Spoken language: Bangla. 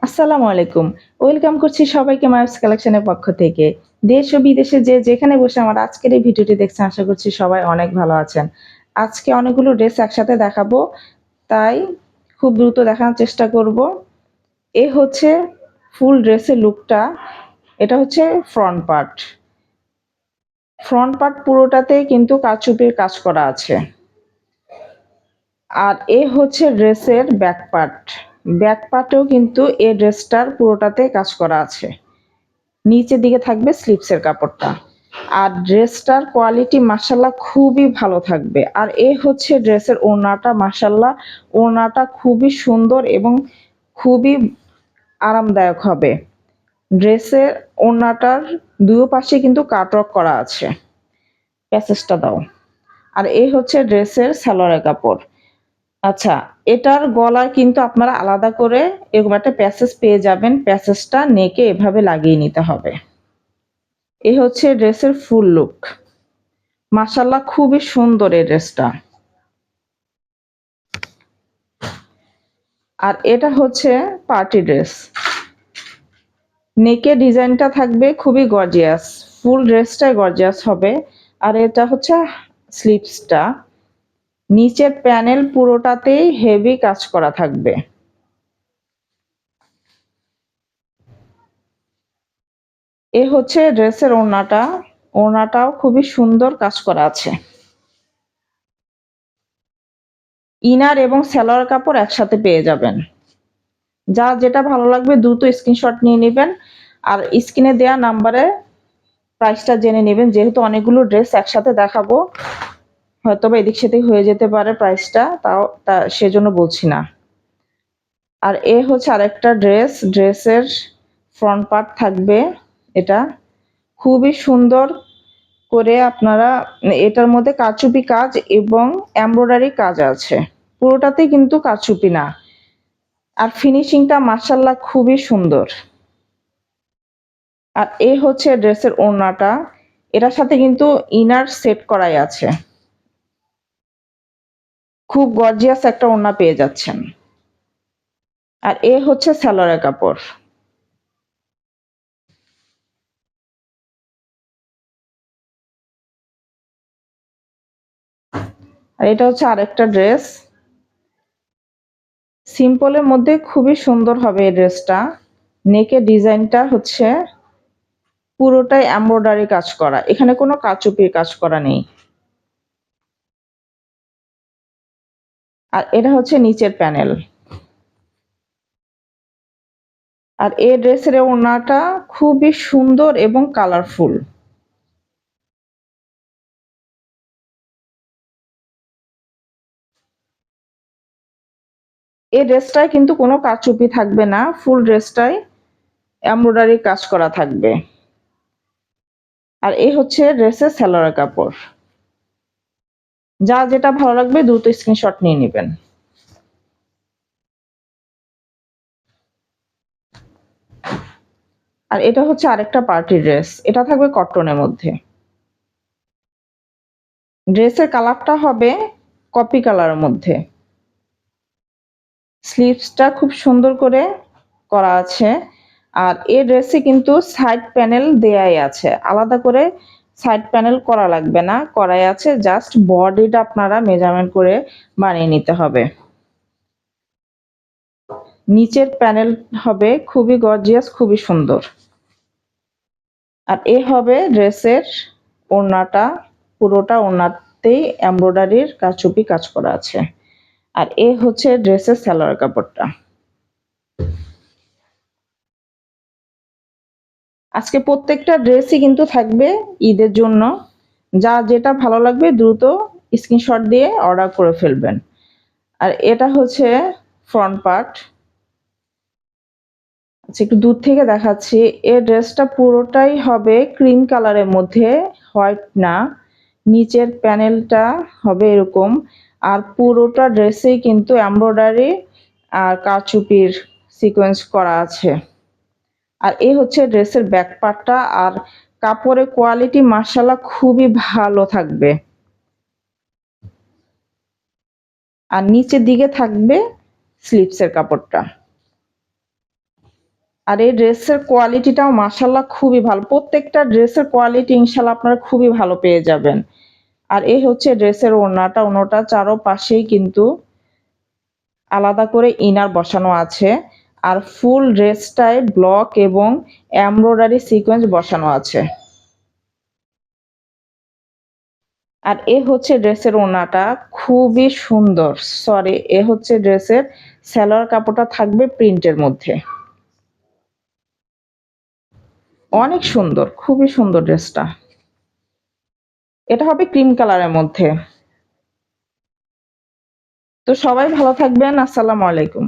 আসসালামু আলাইকুম। ওয়েলকাম করছি সবাইকে মায়ার্স কালেকশনের পক্ষ থেকে। দেশ ও বিদেশে যে যেখানে বসে আমার আজকের এই ভিডিওটি দেখছেন আশা করছি সবাই অনেক ভালো আছেন। আজকে অনেকগুলো ড্রেস একসাথে দেখাবো, তাই খুব দ্রুত দেখানোর চেষ্টা করব। এ হচ্ছে ফুল ড্রেসের লুকটা। এটা হচ্ছে ফ্রন্ট পার্ট। ফ্রন্ট পার্ট পুরোটাতেই কিন্তু কারচুপির কাজ করা আছে। আর এ হচ্ছে ড্রেসের ব্যাক পার্ট। ব্যাক পার্টেও কিন্তু এই ড্রেসটার পুরোটাতে কাজ করা আছে। নিচের দিকে থাকবে স্লিপসের কাপড়টা। আর ড্রেসটার কোয়ালিটি মাশাল্লাহ খুবই ভালো থাকবে। আর এ হচ্ছে ড্রেসের ওড়নাটা, মাশাল্লাহ ওড়নাটা খুবই সুন্দর এবং খুবই আরামদায়ক হবে। ড্রেসের ওড়নাটার দুই পাশে কিন্তু কাটওয়ার্ক করা আছে। প্যাসেজটা দাও। আর এই হচ্ছে ড্রেসের সালোয়ারের কাপড়। আচ্ছা, এটার গলায় কিন্তু আপনারা আলাদা করে এরকম একটা প্যাসেজ পেয়ে যাবেন। প্যাসেজটা নেকে এভাবে লাগিয়ে নিতে হবে। এ হচ্ছে ড্রেসের ফুল লুক। মাশাল্লাহ খুবই সুন্দর এই ড্রেসটা। আর এটা হচ্ছে পার্টি ড্রেস। নেকের ডিজাইনটা থাকবে খুবই গর্জিয়াস। ফুল ড্রেসটাই গর্জিয়াস হবে। আর এটা হচ্ছে স্লিভসটা। নিচের প্যানেল পুরোটাতেই হেভি কাজ করা থাকবে। এ হচ্ছে ড্রেসের ওড়নাটা। ওড়নাটাও খুবই সুন্দর কাজ করা আছে। ইনার এবং সালোয়ার কাপড় একসাথে পেয়ে যাবেন। যা যেটা ভালো লাগবে দ্রুত স্ক্রিনশট নিয়ে নেবেন। আর স্ক্রিনে দেওয়া নাম্বারে প্রাইসটা জেনে নেবেন। যেহেতু অনেকগুলো ড্রেস একসাথে দেখাবো, হয়তো বা এদিক সেদিক হয়ে যেতে পারে প্রাইসটা, তা সেজন্য বলছি না। আর এ হচ্ছে আরেকটা ড্রেস। ড্রেসের ফ্রন্ট পার্ট থাকবে এটা। খুবই সুন্দর করে আপনারা এটার মধ্যে কারচুপি কাজ এবং এমব্রয়ডারি কাজ আছে। পুরোটাতেই কিন্তু কারচুপি না। আর ফিনিশিংটা মাশাল্লাহ খুবই সুন্দর। আর এ হচ্ছে ড্রেসের ওড়নাটা। এটার সাথে কিন্তু ইনার সেট করাই আছে। খুব গর্জিয়াস একটা ওড়না পেয়ে যাচ্ছেন। আর এ হচ্ছে সালোয়ারের কাপড়। আর এটা হচ্ছে আরেকটা ড্রেস। সিম্পলের মধ্যে খুবই সুন্দর হবে এই ড্রেসটা। নেকের ডিজাইনটা হচ্ছে পুরোটাই এমব্রয়ডারি কাজ করা, এখানে কোনো কারচুপির কাজ করা নেই। আর এটা হচ্ছে নিচের প্যানেল। আর এই ড্রেসের ওড়নাটা খুবই সুন্দর এবং কালারফুল। এই ড্রেসটায় কিন্তু কোনো কারচুপি থাকবে না, ফুল ড্রেসটাই এমব্রয়ডারি কাজ করা থাকবে। আর এই হচ্ছে ড্রেসের সালোয়ার কাপড়। যা যেটা ভালো লাগবে দ্রুত স্ক্রিনশট নিয়ে নেবেন। আর এটা হচ্ছে আরেকটা পার্টি ড্রেস। এটা থাকবে কটনের মধ্যে। ড্রেসের কালারটা হবে কপি কালারের মধ্যে। স্লিভসটা খুব সুন্দর করে করা আছে। আর এই ড্রেসে কিন্তু সাইড প্যানেল দেয়াই আছে, আলাদা করে সাইড প্যানেল করা লাগবে না, করাই আছে। জাস্ট বডিটা আপনারা মেজারমেন্ট করে বানিয়ে নিতে হবে। নিচের প্যানেল হবে খুবই গর্জিয়াস, খুবই সুন্দর। আর এ হবে ড্রেসের ওড়নাটা। পুরোটা ওড়নাতেই এমব্রয়ডারির কারচুপি কাজ করা আছে। আর এ হচ্ছে ড্রেসের সালোয়ার কাপড়টা। আজকে প্রত্যেকটা ড্রেসই কিন্তু থাকবে ঈদের জন্য। যা যেটা ভালো লাগবে দ্রুত স্ক্রিনশট দিয়ে অর্ডার করে ফেলবেন। আর এটা হচ্ছে ফ্রন্ট পার্ট। আচ্ছা, একটু দূর থেকে দেখাচ্ছি। এই ড্রেসটা পুরোটাই হবে ক্রিম কালারের মধ্যে, হোয়াইট না। নিচের প্যানেলটা হবে এরকম। আর পুরোটা ড্রেসেই কিন্তু এমব্রয়ডারি আর কারচুপির সিকোয়েন্স করা আছে। আর এই হচ্ছে ড্রেসের ব্যাক পার্টটা। আর কাপড়ের কোয়ালিটি মাশাআল্লাহ খুবই ভালো থাকবে। আর নিচের দিকে থাকবে স্লিপসের কাপড়টা। আর এই ড্রেসের কোয়ালিটিটাও মাশাআল্লাহ খুবই ভালো। প্রত্যেকটা ড্রেসের কোয়ালিটি ইনশাআল্লাহ আপনারা খুবই ভালো পেয়ে যাবেন। আর এই হচ্ছে ড্রেসের ওড়নাটা। ওড়নাটা চারোপাশেই কিন্তু আলাদা করে ইনার বসানো আছে। আর ফুল ড্রেসটায় ব্লক এবং এমব্রয়ডারি সিকোয়েন্স বসানো আছে। আর এ হচ্ছে ড্রেসের ওড়নাটা, খুবই সুন্দর। সরি, এ হচ্ছে ড্রেসের সালোয়ার কাপড়টা থাকবে প্রিন্টের মধ্যে। অনেক সুন্দর, খুবই সুন্দর ড্রেসটা। এটা হবে ক্রিম কালারের মধ্যে। তো সবাই ভালো থাকবেন। আসসালামু আলাইকুম।